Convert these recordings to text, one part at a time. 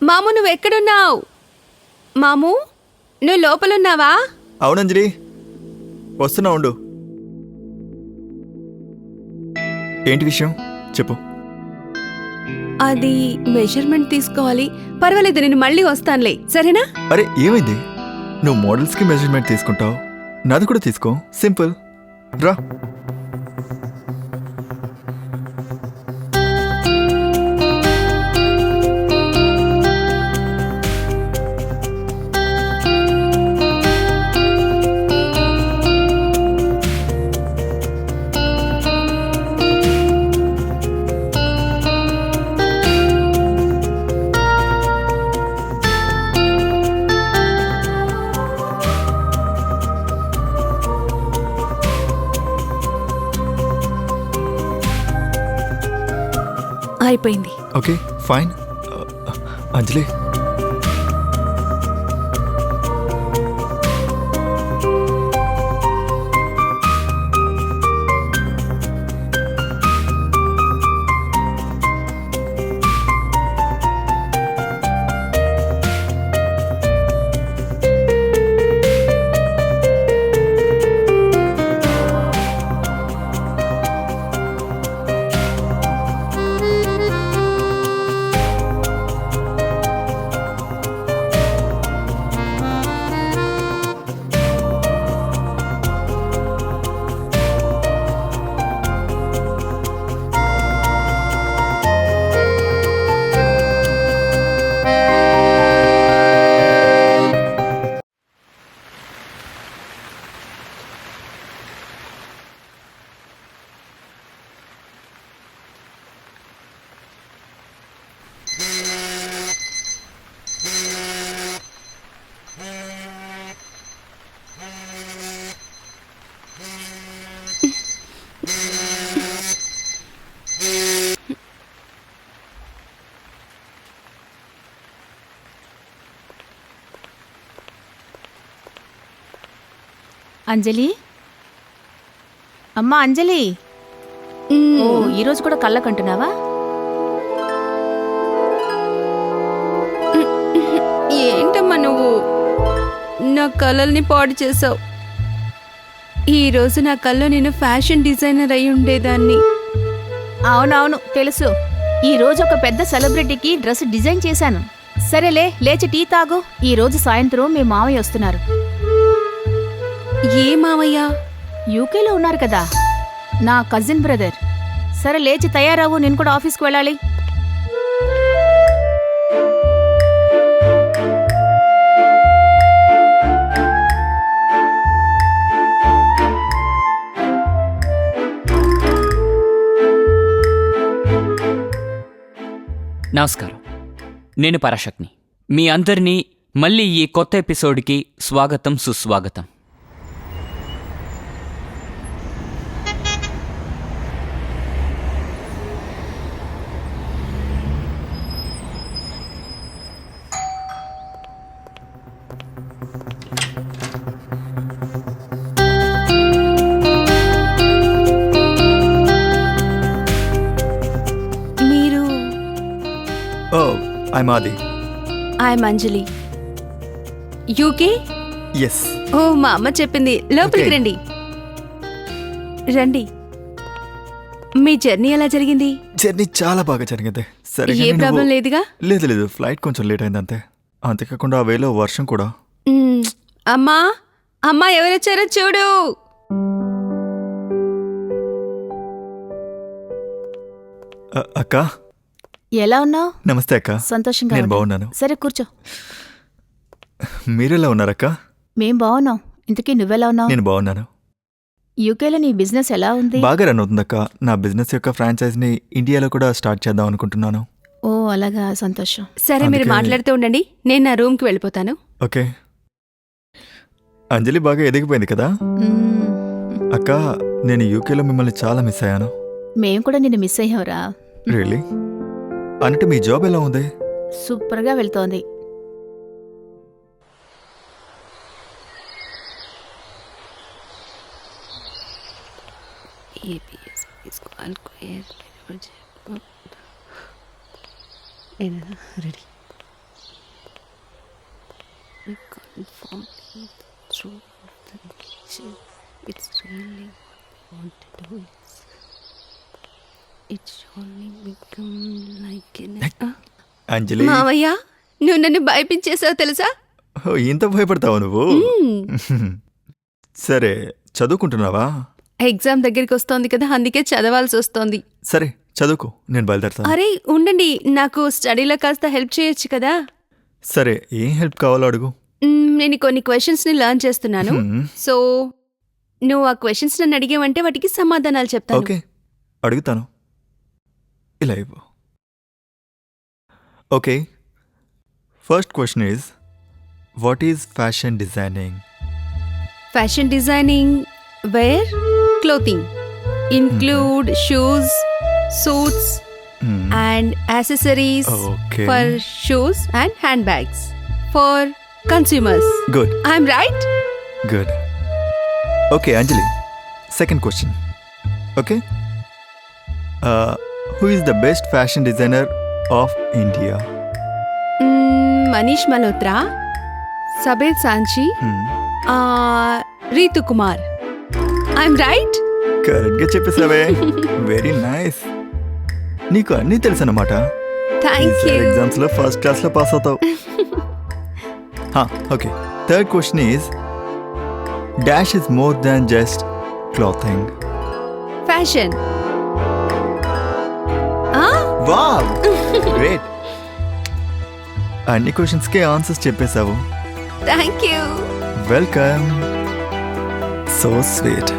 మాము నువ్వెక్కడున్నావు? మాము నువ్వు లోపలున్నావా? అవునంజలి, వస్తున్నా ఉండు. ఏంటి విషయం చెప్పు. అది మెజర్మెంట్ తీసుకోవాలి. పర్వాలేదు, నేను మళ్ళీ వస్తానులే, సరేనా? అరే ఏమైంది? నువ్వు మోడల్స్కి మెజర్మెంట్ తీసుకుంటావు, నాది కూడా తీసుకో, సింపుల్. రా. అయిపోయింది. Okay fine. అంజలి, అంజలి, అమ్మా అంజలి. ఓ, ఈరోజు కూడా కళ్ళకంటున్నావా? ఏంటమ్మా నువ్వు నా కళ్ళల్ని పాడు చేసావు. ఈరోజు నా కళ్ళు నేను ఫ్యాషన్ డిజైనర్ అయి ఉండేదాన్ని. అవునవును తెలుసు. ఈరోజు ఒక పెద్ద సెలబ్రిటీకి డ్రెస్ డిజైన్ చేశాను. సరేలే, లేచి టీ తాగు. ఈరోజు సాయంత్రం మీ మావయ్య వస్తున్నారు. ఏ మావయ్య? యూకేలో ఉన్నారు కదా, నా కజిన్ బ్రదర్. సరే లేచి తయారవ్వు, నేను కూడా ఆఫీస్కి వెళ్ళాలి. నమస్కారం, నేను పరాశక్ని. మీ అందరినీ మళ్ళీ ఈ కొత్త ఎపిసోడ్కి స్వాగతం, సుస్వాగతం. I'm Adi. I'm Anjali. UK? Yes. ఓ, మా అమ్మ చెప్పింది. లోపలికి Okay. రండి. రండి. మీ జర్నీ ఎలా జరిగింది? జర్నీ చాలా బాగా జరిగింది. సరే, ఏ ప్రాబ్లం లేదుగా? లేదు, ఫ్లైట్ కొంచెం లేట్ అయింది అంతే. అంతేకాకుండా ఆ వేలో వర్షం కూడా. అమ్మా, అమ్మా ఎవరొచ్చారో చూడు. అక్క. ఎలా ఉన్నావు? నమస్తే అక్క. సంతోషంగా నేను ఉన్నా. బాగున్నాను. సరే కూర్చో. మీరెలా ఉన్నారక్క? మేం బాగున్నాం. ఇంతకీ నువ్వెలా ఉన్నావు? నేను బాగున్నాను. యూకేలో నీ బిజినెస్ ఎలా ఉంది? బాగా రన్ అవుతుందక్క. నా బిజినెస్ యొక్క ఫ్రాంచైజ్ని ఇండియాలో కూడా స్టార్ట్ చేద్దాం అనుకుంటున్నాను. ఓ అలాగా, సంతోషం. సరే, మీరు మాట్లాడుతూ ఉండండి, నేను నా రూమ్కి వెళ్ళిపోతాను. ఓకే. అంజలి బాగా ఎదిగిపోయింది కదా అక్క. నేను యూకేలో మిమ్మల్ని చాలా మిస్ అయ్యాను. మేం కూడా నిన్ను మిస్ అయ్యావురా. రియలీ? అన్నట్టు మీ జాబ్ ఎలా ఉంది? సూపర్గా వెళ్తోంది. Ready. conforming through the nature. It's really want to do it. It surely become like అంజలి మావయ్య నువ్వు నన్ను భయపించేసావు తెలుసా? ఓ, ఇంత భయపడతావు నువ్వు? సరే, చదువుకుంటున్నావా? ఎగ్జామ్ దగ్గరికి వస్తోంది కదా, అందుకే చదవాల్సి వస్తోంది. సరే చదువుకో, నేను బయలుదేరుతాను. అరే ఉండండి, నాకు స్టడీలో కాస్త హెల్ప్ చేయొచ్చు కదా. సరే, ఏం హెల్ప్ కావాలో అడుగు. నేను కొన్ని క్వశ్చన్స్ని లర్న్ చేస్తున్నాను. సో నువ్వు ఆ క్వశ్చన్స్ నన్ను అడిగేవంటే వాటికి సమాధానాలు చెప్తాను. ఓకే, అడుగుతాను. ఇలా ఇవ్వు. Okay, first question is what is fashion designing? Fashion designing where clothing include shoes, suits and accessories Okay. for shoes and handbags for consumers. Good I'm right? Good. Okay Anjali, second question. Okay, who is the best fashion designer of India? Manish Malhotra, Sabir Sanchi, Ritu Kumar. I'm right? కరెక్ట్గా చెప్పేసావే. Very nice. నీకు అన్నీ తెలుసు అన్నమాట. Thank you. ఎగ్జామ్స్లో first క్లాస్లో pass అవుతావు. Okay, third question is dash is more than just clothing. Fashion. Wow, great. అన్ని క్వశ్చన్స్కే ఆన్సర్స్ చెప్పేశావు. Thank you. Welcome. So sweet.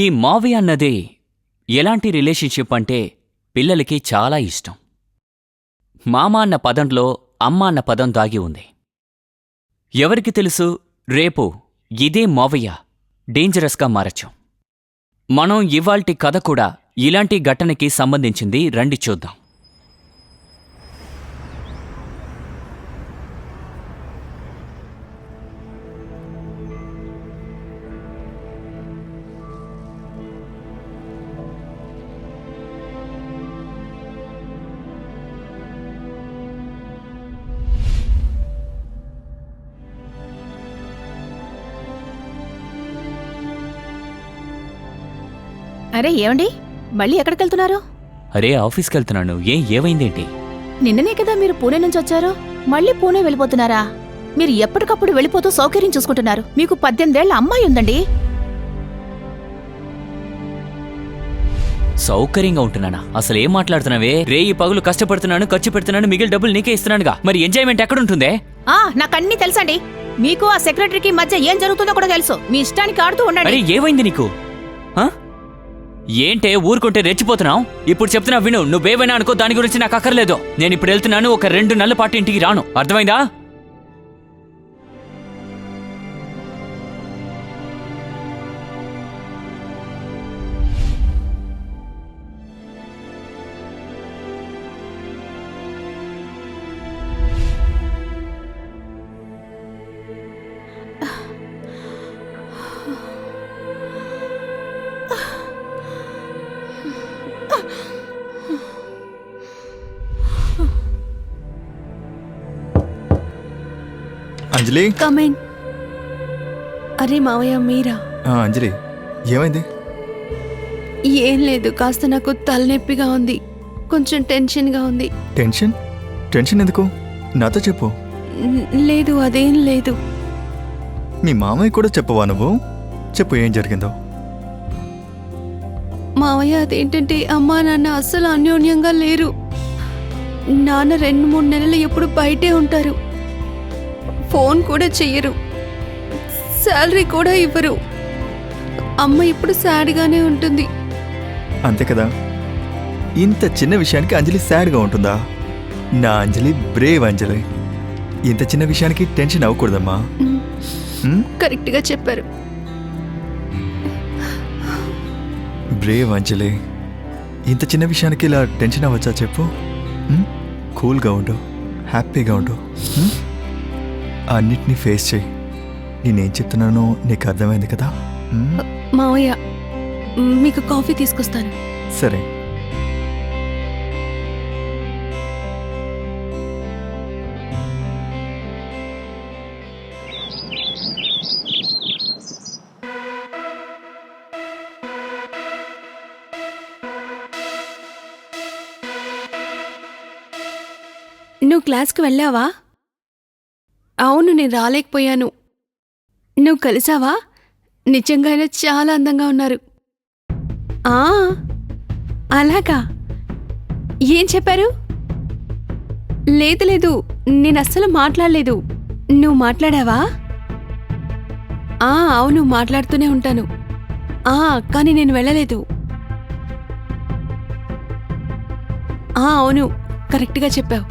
ఈ మావి అన్నది ఎలాంటి రిలేషన్షిప్ అంటే పిల్లలకి చాలా ఇష్టం. మామ అన్న పదంలో అమ్మ అన్న పదం దాగి ఉంది. ఎవరికి తెలుసు, రేపు ఇదే మావయ్య డేంజరస్గా మారచ్చు. మనం ఇవాల్టి కథ కూడా ఇలాంటి ఘటనకి సంబంధించింది. రండి చూద్దాం. అరే ఏమండి, మళ్ళీ ఎక్కడికెళ్తున్నారు? అరే ఆఫీస్కి వెళ్తున్నాను. ఏమైందేంటి? నిన్ననే కదా మీరు పూణే నుంచి వచ్చారు, మళ్ళీ పూణే వెళ్ళిపోతున్నారా? మీరు ఎప్పటికప్పుడు వెళ్ళిపోతూ సౌకర్యం చూసుకుంటున్నారు. మీకు 18 ఏళ్ల అమ్మాయి ఉందండి. సౌకర్యంగా ఉంటున్నానా? అసలు ఏం మాట్లాడుతున్నావే? రేయి పగులు కష్టపడుతున్నాను, ఖర్చు పెడుతున్నాను, మిగిలిన డబ్బులు నీకే ఇస్తున్నానుగా. మరి ఎంజాయ్మెంట్ ఎక్కడుంటుందే? నాకన్నీ తెలుసండి. మీకు ఆ సెక్రటరీకి మధ్య ఏం జరుగుతుందో కూడా తెలుసు. మీ ఇష్టానికి ఆడుతూ ఉండండి. అరే ఏమైంది నీకు? ఏంటే ఊరుకుంటే రెచ్చిపోతున్నావు? ఇప్పుడు చెప్తున్నా విను. నువ్వేమైనా అనుకో, దాని గురించి నాకు అక్కర్లేదు. నేను ఇప్పుడు వెళ్తున్నాను. ఒక 2 నెలల పాటు ఇంటికి రాను. అర్థమైందా? అంజలి కమేన్. అరే మావయ్య మీరా? అంజలి ఏమైంది? ఏం లేదు, కాస్త నాకు తలనొప్పిగా ఉంది, కొంచెం టెన్షన్గా ఉంది. టెన్షన్ టెన్షన్ ఎందుకు? నాతో చెప్పు. లేదు, అదేం లేదు. మీ మామయ్య కూడా చెప్పవా నువ్వు? చెప్పు ఏం జరిగిందో. మావయ్య అదేంటంటే అమ్మా నాన్న అస్సలు అన్యోన్యంగా లేరు. నాన్న 2-3 నెలలు ఎప్పుడు బయటే ఉంటారు, ఫోన్ కూడా చెయ్యరు, శాలరీ కూడా ఇవ్వరు. అమ్మ ఇప్పుడు సాడ్గానే ఉంటుంది. అంతే కదా, ఇంత చిన్న విషయానికి అంజలి సాడ్గా ఉంటుందా? నా అంజలి బ్రేవ్ అంజలి. ఇంత చిన్న విషయానికి టెన్షన్ అవ్వకూడదమ్మా. కరెక్ట్గా చెప్పారు. బ్రేవ్ అంజలి. ఇంత చిన్న విషయానికి ఇలా టెన్షన్ అవ్వచ్చా చెప్పు? కూల్గా ఉండు, హ్యాపీగా ఉండు, అన్నిటినీ ఫేస్ చేయి. నేనేం చెప్తున్నానో నీకు అర్థమైంది కదా? మావయ్య మీకు కాఫీ తీసుకొస్తాను. సరే. నువ్వు క్లాస్కి వెళ్ళావా? అవును, నేను రాలేకపోయాను. నువ్వు కలిసావా? నిజంగానే చాలా అందంగా ఉన్నారు. అలాగా? ఏం చెప్పారు? లేదు లేదు, నేను అస్సలు మాట్లాడలేదు. నువ్వు మాట్లాడావా? అవును, మాట్లాడుతూనే ఉంటాను. కానీ నేను వెళ్ళలేదు. అవును, కరెక్ట్గా చెప్పావు.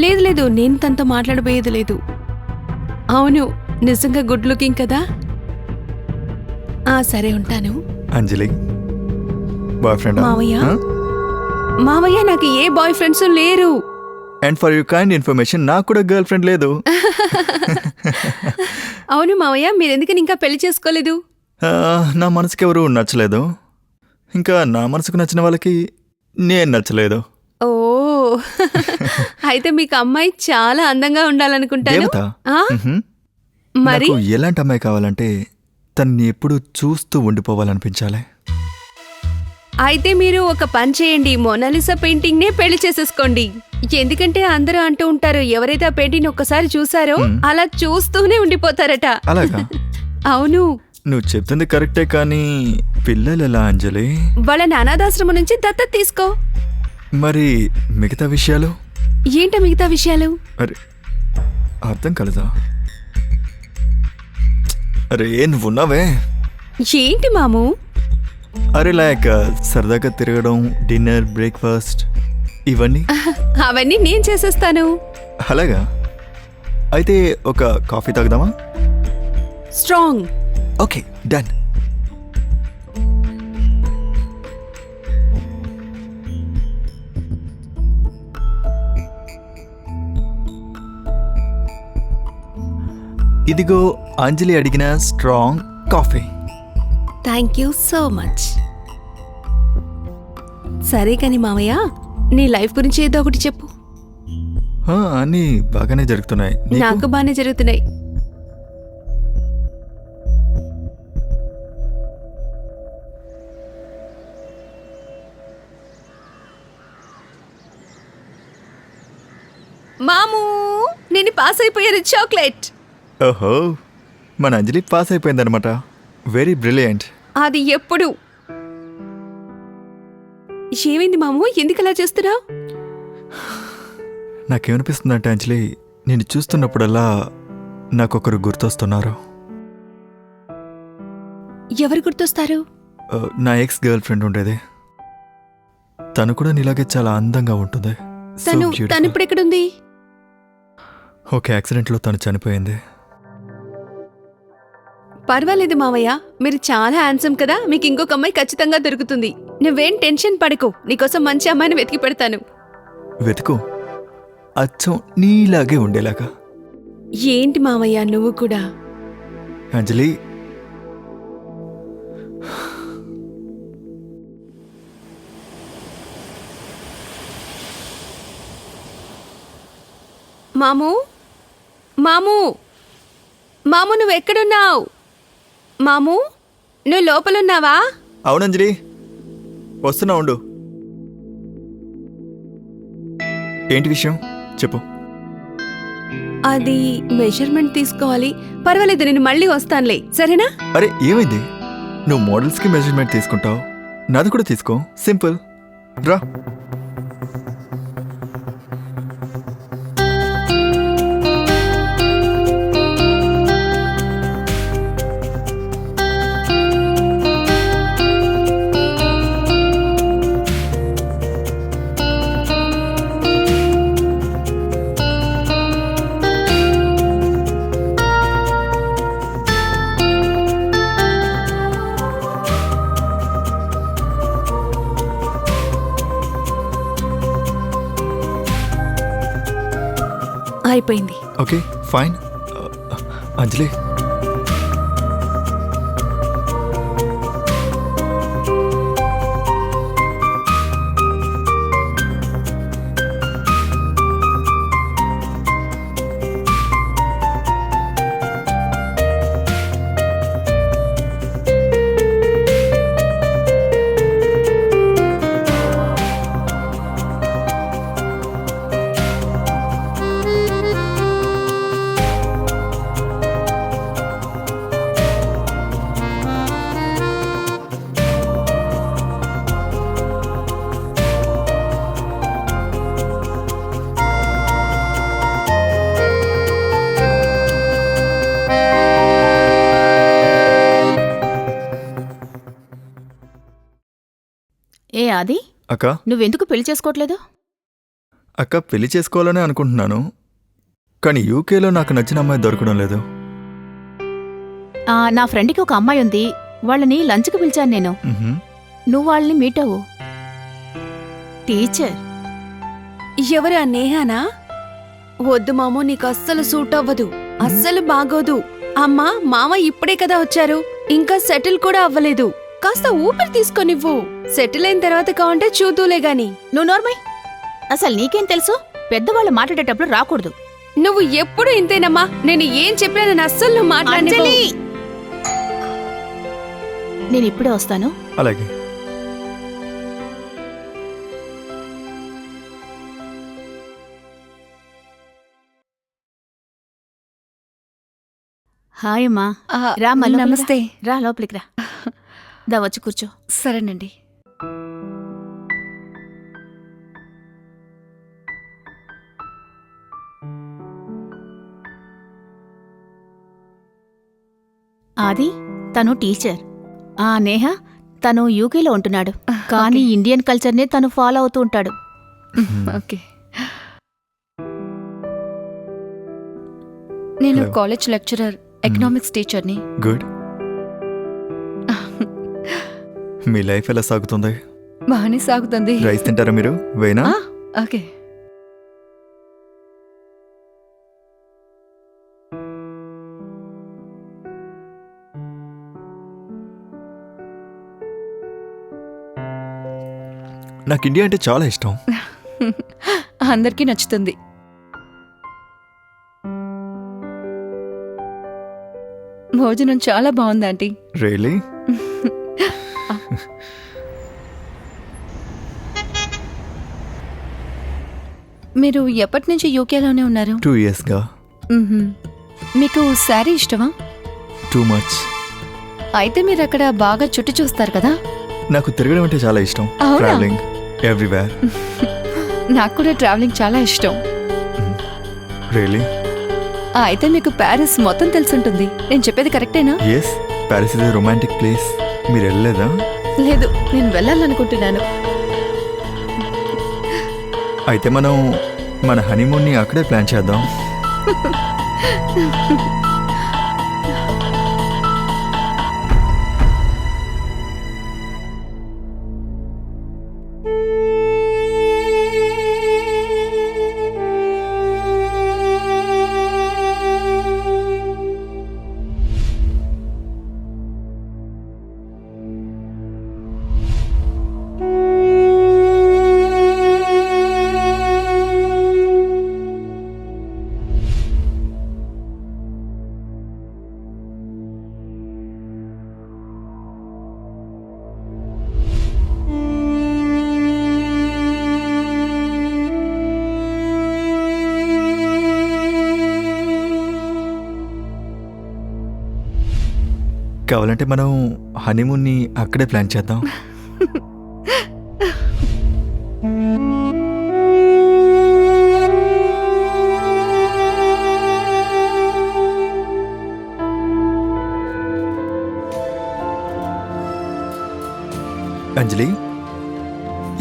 లేదు లేదు, నేను తనతో మాట్లాడబోయేది లేదు. అవును, నిజంగా గుడ్ లుకింగ్ కదా. సరే, ఉంటాను. అంజలి బాయ్ ఫ్రెండ్? మావయ్య నాకు ఏ బాయ్ ఫ్రెండ్స్ లేరు. And for your kind information, నాకు కూడా గర్ల్ ఫ్రెండ్ లేదు. అవును మావయ్య, మీరెందుకని ఇంకా పెళ్లి చేసుకోలేదు? నా మనసుకి ఎవరు నచ్చలేదు, ఇంకా నా మనసుకు నచ్చిన వాళ్ళకి నేను నచ్చలేదు. ఓ అయితే మీకు అమ్మాయి చాలా అందంగా ఉండాలనుకుంటాను. దేవత? మరి నాకు ఎలాంటి అమ్మాయి కావాలంటే తన్ని ఎప్పుడు చూస్తూ ఉండిపోవాలనిపించాలి. అయితే మీరు ఒక పని చేయండి, మోనాలిసా పెయింటింగ్ నే పెళ్లి చేసేసుకోండి. ఎందుకంటే అందరూ అంటూ ఉంటారు, ఎవరైతే ఆ పెయింటింగ్ ఒక్కసారి చూసారో అలా చూస్తూనే ఉండిపోతారట. అలాగా? అవును. నువ్వు చెప్తుంది కరెక్టే, కానీ పిల్లలు ఎలా అంజలి? వాళ్ళని అనాథాశ్రమం నుంచి దత్తత తీసుకో. మరి మిగతా విషయాలు ఏంట? మిగతా విషయాలు అరే అర్థం కలదా? అరే నువ్వున్నావే. ఏంటి మాము? అరే లైక్ సరదాగా తిరగడం, డిన్నర్, బ్రేక్ఫాస్ట్ ఇవన్నీ. అవన్నీ నేను చేసేస్తాను. అలాగా? అయితే ఒక కాఫీ తాగుదామా? స్ట్రాంగ్. Okay, done. ఇదిగో అంజలి అడిగిన strong coffee. Thank you so much. సరే కాని మామయ్య, నీ లైఫ్ గురించి ఏదో ఒకటి చెప్పు. అన్నీ బాగానే జరుగుతున్నాయి. నాకు బాగానే జరుగుతున్నాయి. మామూ, నేను పాస్ అయిపోయాను. చాక్లెట్. ఓహో, మన అంజలి పాస్ అయిపోయిందనమాట. Very brilliant. అది ఎప్పుడు? ఏమైంది మాము, ఎందుకు అలా చేస్తున్నావు? నాకేమనిపిస్తుందంటే అంజలి, నేను చూస్తున్నప్పుడల్లా నాకొకరు గుర్తొస్తున్నారు. ఎవరు గుర్తొస్తారు? నా ఎక్స్ గర్ల్ ఫ్రెండ్ ఉండేది. తను కూడా నీలాగే చాలా అందంగా ఉంటుంది. తను ఇప్పుడు ఎక్కడుంది? ఒక యాక్సిడెంట్లో తను చనిపోయింది. పర్వాలేదు మావయ్య, మీరు చాలా హ్యాండ్సమ్ కదా, మీకు ఇంకొక అమ్మాయి ఖచ్చితంగా దొరుకుతుంది. నువ్వేం టెన్షన్ పడకు, నీకోసం మంచి అమ్మాయిని వెతికి పెడతాను. వెతుకు, అచ్చం నీలాగే ఉండేలాగా. ఏంటి మావయ్య నువ్వు కూడా? అంజలి, మామూ, మామూ, మాము నువ్వు ఎక్కడున్నావు? మాము నువ్వు లోపలున్నావా? అవునంజలి, వస్తున్నా ఉండు. ఏంటి విషయం చెప్పు. అది మెజర్మెంట్ తీసుకోవాలి. పర్వాలేదు, నేను మళ్ళీ వస్తానులే, సరేనా? అరే ఏమైంది? నువ్వు మోడల్స్కి మెజర్మెంట్ తీసుకుంటావు, నాది కూడా తీసుకో, సింపుల్. రా. అయిపోయింది. Okay fine. అంజలి, ఏ ఆది, అక్క నువ్వెందుకు పెళ్లి చేసుకోవట్లేదు? అక్క పెళ్లి చేసుకోవాలనే అనుకుంటున్నాను, కానీ యూకేలో నాకు నచ్చిన అమ్మాయి దొరకడం లేదు. నా ఫ్రెండ్కి ఒక అమ్మాయి ఉంది, వాళ్ళని లంచ్కి పిలిచాను నేను. మ్హూ. నువ్వు వాళ్ళని మీట్ అవ్వు. టీచర్. ఎవరు ఆ నేహానా? వద్దు మాము, నీకు అస్సలు సూట్ అవ్వదు, అస్సలు బాగోదు. అమ్మా మామ ఇప్పుడే కదా వచ్చారు, ఇంకా సెటిల్ కూడా అవ్వలేదు. కాస్త ఊపిరి తీసుకొనివ్వు. సెటిల్ అయిన తర్వాత కావంటే చూతూలే గాని. నువ్వు నోర్మై. అసలు నీకేం తెలుసు? పెద్దవాళ్ళు మాట్లాడేటప్పుడు రాకూడదు. నువ్వు ఎప్పుడు ఇంతేనమ్మా, నేను ఏం చెప్పినా నేను అస్సలు నువ్వు మాట్లాడని. అంజలి! నేను ఇప్పుడే వస్తాను. అలాగే. హాయ్ అమ్మా. ఆ, రా లోపలికి రా. నమస్తే. రా లోపలికి రా. దా వచ్చి కూర్చో. సరేనండి. ఆది తను టీచర్. నేహ తను యూకేలో ఉంటున్నాడు, కానీ ఇండియన్ కల్చర్నే తను ఫాలో అవుతూ ఉంటాడు. ఓకే. నేను Hello. కాలేజ్ లెక్చరర్, ఎకనామిక్స్ టీచర్ని. గుడ్. మీ లైఫ్ ఎలా సాగుతుంది? బాగానే సాగుతుంది. రైస్ తింటారా మీరు? వేనా? ఓకే. నాకు ఇండియా అంటే చాలా ఇష్టం. అందరికీ నచ్చుతుంది. భోజనం చాలా బాగుంది ఆంటీ. రియలీ? మీరు ఎప్పటి నుంచి యూకేలోనే ఉన్నారు? 2 yearsగా. మీకు శారీ ఇష్టమా? Too much. అయితే మీరు అక్కడ బాగా చుట్టూ చూస్తారు కదా. నాకు తిరగడం అంటే చాలా ఇష్టం. అవునా? Travelling everywhere. నాకు కూడా ట్రావెలింగ్ చాలా ఇష్టం. రియలీ? అయితే మీకు ప్యారిస్ మొత్తం తెలుసుంటుంది. నేను చెప్పేది కరెక్టేనా? Yes, Paris is romantic place. మీరు వెళ్ళలేదా? లేదు, నేను వెళ్ళాలనుకుంటున్నాను. అయితే మనం మన హనీమూన్ని అక్కడే ప్లాన్ చేద్దాం. కావాలంటే మనం హనీమూన్ని అక్కడే ప్లాన్ చేద్దాం. అంజలి,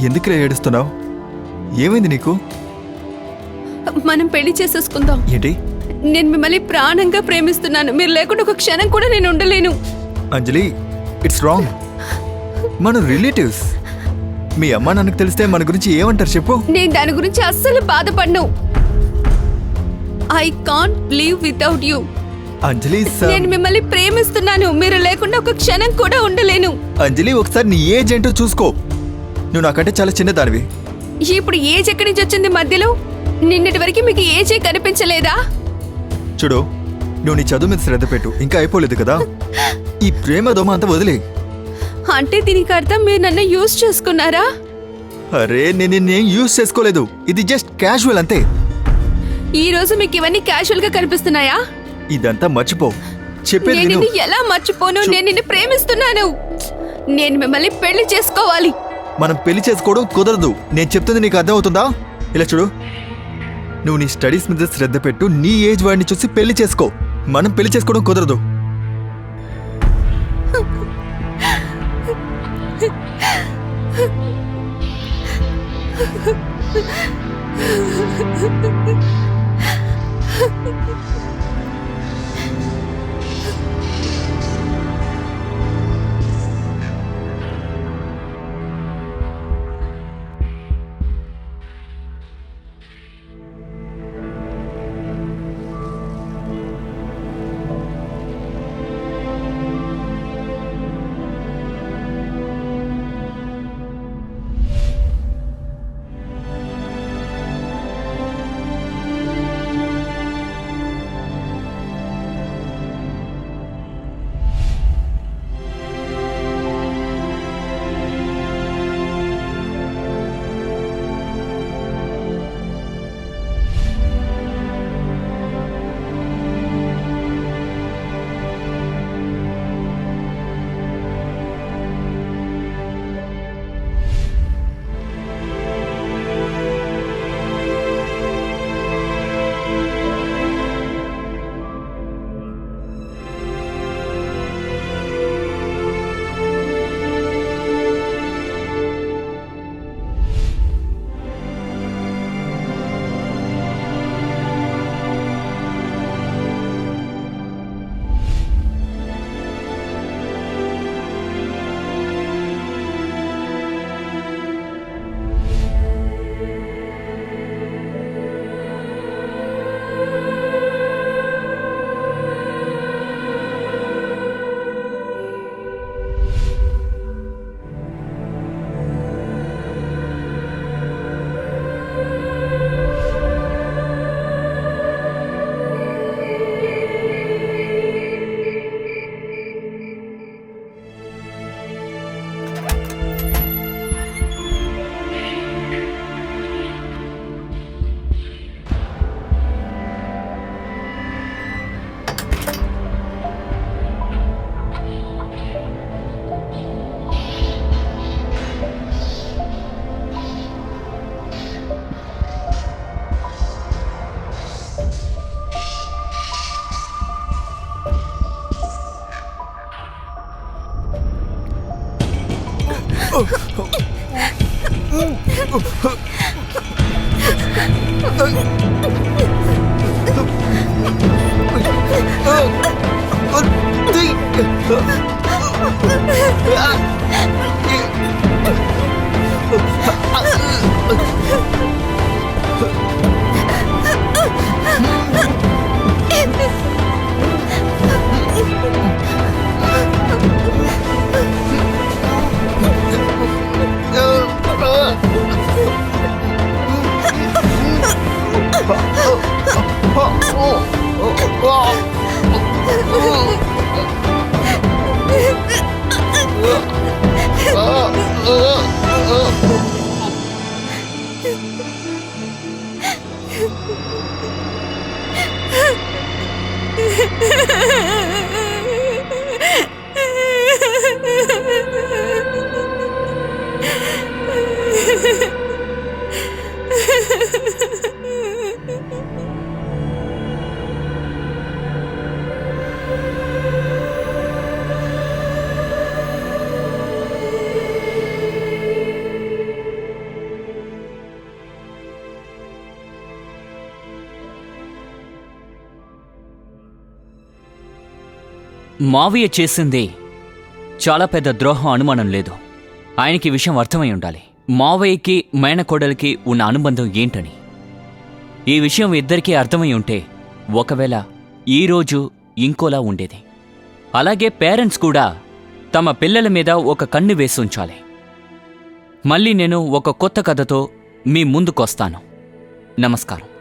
ఎందుకురా ఏడుస్తున్నావు? ఏమైంది నీకు? మనం పెళ్లి చేసేసుకుందాం. ఏంటి? నేను మిమ్మల్ని ప్రాణంగా ప్రేమిస్తున్నాను. మీరు లేకుండా ఒక క్షణం కూడా నేను ఉండలేను. అంజలి, ఇట్స్ రాంగ్. మన రిలేటివ్స్. మీ అమ్మా నాన్నకు తెలిస్తే మన గురించి ఏమంటారు చెప్పు? నేను దాని గురించి అస్సలు బాధపడను. I can't live without you. Anjali నేను మిమ్మల్ని ప్రేమిస్తున్నాను. మీరు లేకుండా ఒక క్షణం కూడా ఉండలేను. అంజలి, ఒకసారి నీ ఏజ్ ఏంటో చూసుకో. నువ్వు నాకంటే చాలా చిన్నదానివి. ఇప్పుడు ఏజ్ ఎక్కడి నుంచి వచ్చింది మధ్యలో? నిన్నటి వరకు మీకు ఏజే కనిపించలేదా? చూడు, నువ్వు నీ చదువు మీద శ్రద్ధ పెట్టు. ఇంకా అయిపోలేదు కదా. ఈ ప్రేమ దోమ అంతా వదిలే. అంటే దీనికి అర్థం మీరు నన్ను యూజ్ చేసుకున్నారా? అరే, నేను యూజ్ చేసుకోలేదు. ఇది జస్ట్ క్యాజువల్ అంతే. ఈ రోజు మీకు ఇవన్నీ క్యాజువల్ గా కనిపిస్తున్నాయా? ఇదంతా మర్చిపో. చెప్పేది నేను విను. నిన్ను ఎలా మర్చిపోను? నేను నిన్ను ప్రేమిస్తున్నాను. నేను మిమ్మల్ని పెళ్లి చేసుకోవాలి. మనం పెళ్లి చేసుకోవడం కుదరదు. నేను చెప్తుంది నీకు అర్థం అవుతుందా? ఇలా చూడు, నువ్వు నీ స్టడీస్ మీద శ్రద్ధ పెట్టు. నీ ఏజ్ వాడిని చూసి పెళ్లి చేసుకో. మనం పెళ్లి చేసుకోవడం కుదరదు. మావయ్య చేసింది చాలా పెద్ద ద్రోహం, అనుమానం లేదు. ఆయనకి ఈ విషయం అర్థమై ఉండాలి, మావయ్యకి మేనకోడలికి ఉన్న అనుబంధం ఏంటని. ఈ విషయం ఇద్దరికీ అర్థమై ఉంటే ఒకవేళ ఈరోజు ఇంకోలా ఉండేది. అలాగే పేరెంట్స్ కూడా తమ పిల్లల మీద ఒక కన్ను వేసి ఉంచాలి. మళ్ళీ నేను ఒక కొత్త కథతో మీ ముందుకొస్తాను. నమస్కారం.